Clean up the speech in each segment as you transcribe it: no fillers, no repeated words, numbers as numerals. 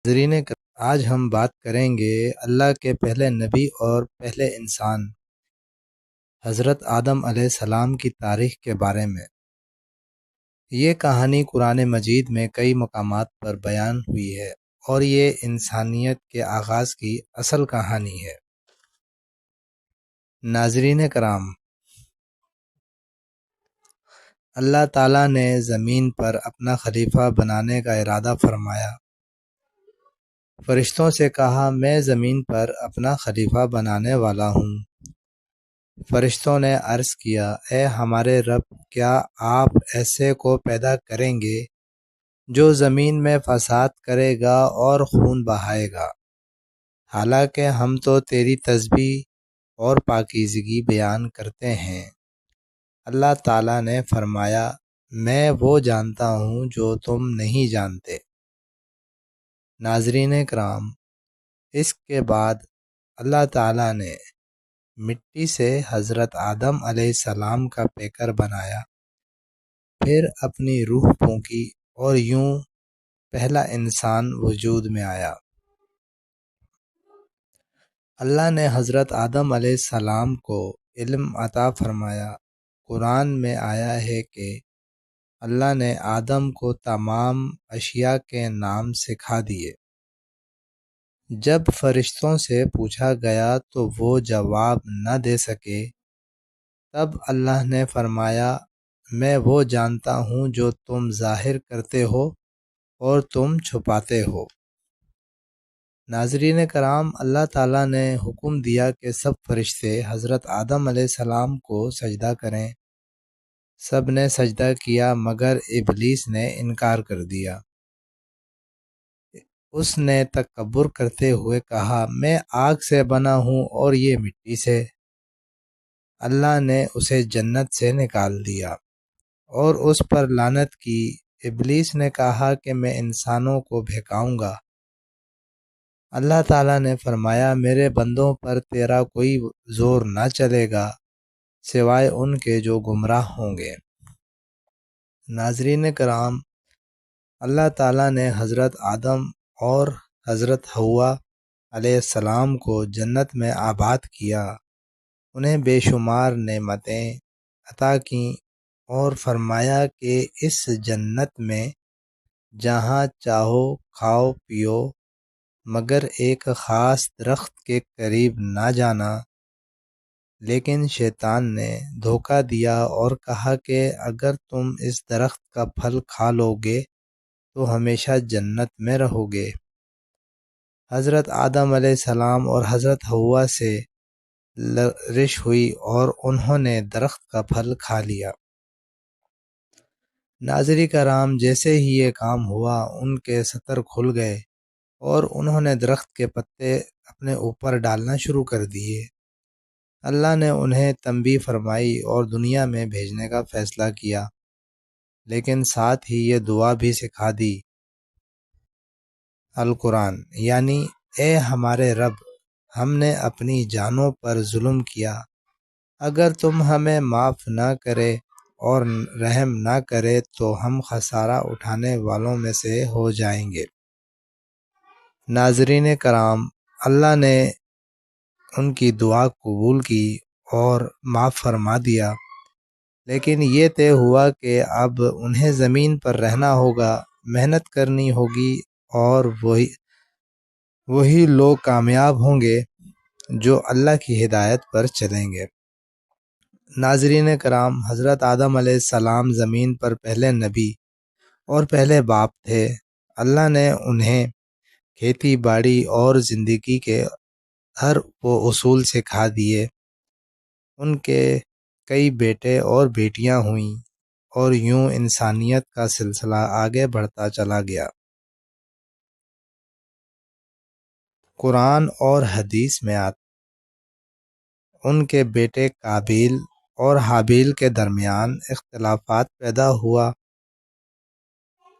ناظرین آج ہم بات کریں گے اللہ کے پہلے نبی اور پہلے انسان حضرت آدم علیہ السلام کی تاریخ کے بارے میں۔ یہ کہانی قرآن مجید میں کئی مقامات پر بیان ہوئی ہے اور یہ انسانیت کے آغاز کی اصل کہانی ہے۔ ناظرین کرام، اللہ تعالیٰ نے زمین پر اپنا خلیفہ بنانے کا ارادہ فرمایا۔ فرشتوں سے کہا، میں زمین پر اپنا خلیفہ بنانے والا ہوں۔ فرشتوں نے عرض کیا، اے ہمارے رب، کیا آپ ایسے کو پیدا کریں گے جو زمین میں فساد کرے گا اور خون بہائے گا؟ حالانکہ ہم تو تیری تسبیح اور پاکیزگی بیان کرتے ہیں۔ اللہ تعالیٰ نے فرمایا، میں وہ جانتا ہوں جو تم نہیں جانتے۔ ناظرین کرام، اس کے بعد اللہ تعالیٰ نے مٹی سے حضرت آدم علیہ السلام کا پیکر بنایا، پھر اپنی روح پھونکی اور یوں پہلا انسان وجود میں آیا۔ اللہ نے حضرت آدم علیہ السلام کو علم عطا فرمایا۔ قرآن میں آیا ہے کہ اللہ نے آدم کو تمام اشیاء کے نام سکھا دیے۔ جب فرشتوں سے پوچھا گیا تو وہ جواب نہ دے سکے، تب اللہ نے فرمایا، میں وہ جانتا ہوں جو تم ظاہر کرتے ہو اور تم چھپاتے ہو۔ ناظرین کرام، اللہ تعالیٰ نے حکم دیا کہ سب فرشتے حضرت آدم علیہ السلام کو سجدہ کریں۔ سب نے سجدہ کیا مگر ابلیس نے انکار کر دیا۔ اس نے تکبر کرتے ہوئے کہا، میں آگ سے بنا ہوں اور یہ مٹی سے۔ اللہ نے اسے جنت سے نکال دیا اور اس پر لعنت کی۔ ابلیس نے کہا کہ میں انسانوں کو بہکاؤں گا۔ اللہ تعالیٰ نے فرمایا، میرے بندوں پر تیرا کوئی زور نہ چلے گا سوائے ان کے جو گمراہ ہوں گے۔ ناظرین کرام، اللہ تعالیٰ نے حضرت آدم اور حضرت حوا علیہ السلام کو جنت میں آباد کیا، انہیں بے شمار نعمتیں عطا کیں اور فرمایا کہ اس جنت میں جہاں چاہو کھاؤ پیو، مگر ایک خاص درخت کے قریب نہ جانا۔ لیکن شیطان نے دھوکہ دیا اور کہا کہ اگر تم اس درخت کا پھل کھا لو گے تو ہمیشہ جنت میں رہو گے۔ حضرت آدم علیہ السلام اور حضرت حوا سے لرزش ہوئی اور انہوں نے درخت کا پھل کھا لیا۔ ناظرین کرام، جیسے ہی یہ کام ہوا ان کے ستر کھل گئے اور انہوں نے درخت کے پتے اپنے اوپر ڈالنا شروع کر دیے۔ اللہ نے انہیں تنبیہ فرمائی اور دنیا میں بھیجنے کا فیصلہ کیا، لیکن ساتھ ہی یہ دعا بھی سکھا دی۔ القرآن یعنی، اے ہمارے رب، ہم نے اپنی جانوں پر ظلم کیا، اگر تم ہمیں معاف نہ کرے اور رحم نہ کرے تو ہم خسارہ اٹھانے والوں میں سے ہو جائیں گے۔ ناظرین کرام، اللہ نے ان کی دعا قبول کی اور معاف فرما دیا، لیکن یہ طے ہوا کہ اب انہیں زمین پر رہنا ہوگا، محنت کرنی ہوگی اور وہی لوگ کامیاب ہوں گے جو اللہ کی ہدایت پر چلیں گے۔ ناظرین کرام، حضرت آدم علیہ السلام زمین پر پہلے نبی اور پہلے باپ تھے۔ اللہ نے انہیں کھیتی باڑی اور زندگی کے ہر وہ اصول سکھا دیے۔ ان کے کئی بیٹے اور بیٹیاں ہوئیں اور یوں انسانیت کا سلسلہ آگے بڑھتا چلا گیا۔ قرآن اور حدیث میں ان کے بیٹے قابیل اور حابیل کے درمیان اختلافات پیدا ہوا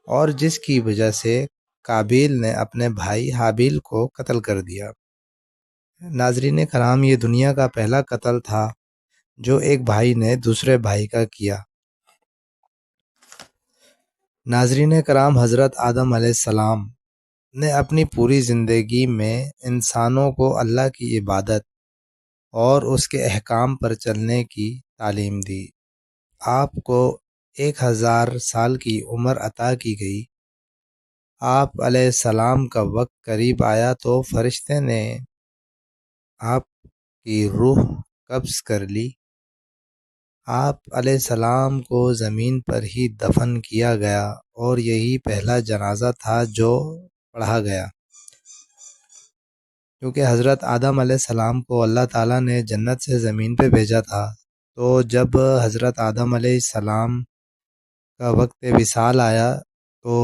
اور جس کی وجہ سے قابیل نے اپنے بھائی حابیل کو قتل کر دیا۔ ناظرین کرام، یہ دنیا کا پہلا قتل تھا جو ایک بھائی نے دوسرے بھائی کا کیا۔ ناظرین کرام، حضرت آدم علیہ السلام نے اپنی پوری زندگی میں انسانوں کو اللہ کی عبادت اور اس کے احکام پر چلنے کی تعلیم دی۔ آپ کو 1000 سال کی عمر عطا کی گئی۔ آپ علیہ السلام کا وقت قریب آیا تو فرشتے نے آپ کی روح قبض کر لی۔ آپ علیہ السلام کو زمین پر ہی دفن کیا گیا اور یہی پہلا جنازہ تھا جو پڑھا گیا، کیونکہ حضرت آدم علیہ السلام کو اللہ تعالیٰ نے جنت سے زمین پہ بھیجا تھا، تو جب حضرت آدم علیہ السلام کا وقت وصال آیا تو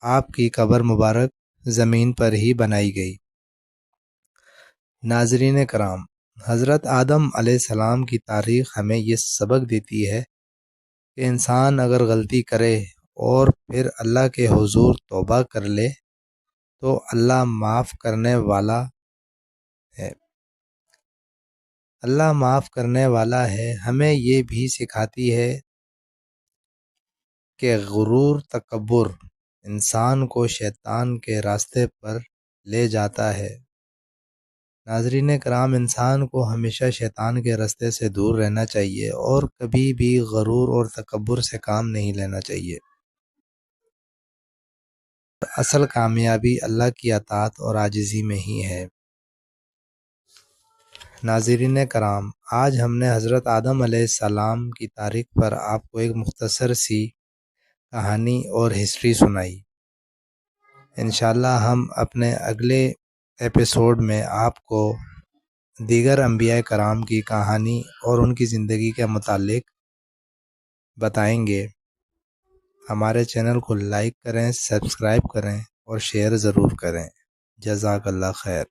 آپ کی قبر مبارک زمین پر ہی بنائی گئی۔ ناظرین کرام، حضرت آدم علیہ السلام کی تاریخ ہمیں یہ سبق دیتی ہے کہ انسان اگر غلطی کرے اور پھر اللہ کے حضور توبہ کر لے تو اللہ معاف کرنے والا ہے۔ اللہ معاف کرنے والا ہے۔ ہمیں یہ بھی سکھاتی ہے کہ غرور تکبر انسان کو شیطان کے راستے پر لے جاتا ہے۔ ناظرین کرام، انسان کو ہمیشہ شیطان کے راستے سے دور رہنا چاہیے اور کبھی بھی غرور اور تکبر سے کام نہیں لینا چاہیے۔ اصل کامیابی اللہ کی اطاعت اور عاجزی میں ہی ہے۔ ناظرین کرام، آج ہم نے حضرت آدم علیہ السلام کی تاریخ پر آپ کو ایک مختصر سی کہانی اور ہسٹری سنائی۔ انشاءاللہ ہم اپنے اگلے ایپیسوڈ میں آپ کو دیگر انبیاء کرام کی کہانی اور ان کی زندگی کے متعلق بتائیں گے۔ ہمارے چینل کو لائک کریں، سبسکرائب کریں اور شیئر ضرور کریں۔ جزاک اللہ خیر۔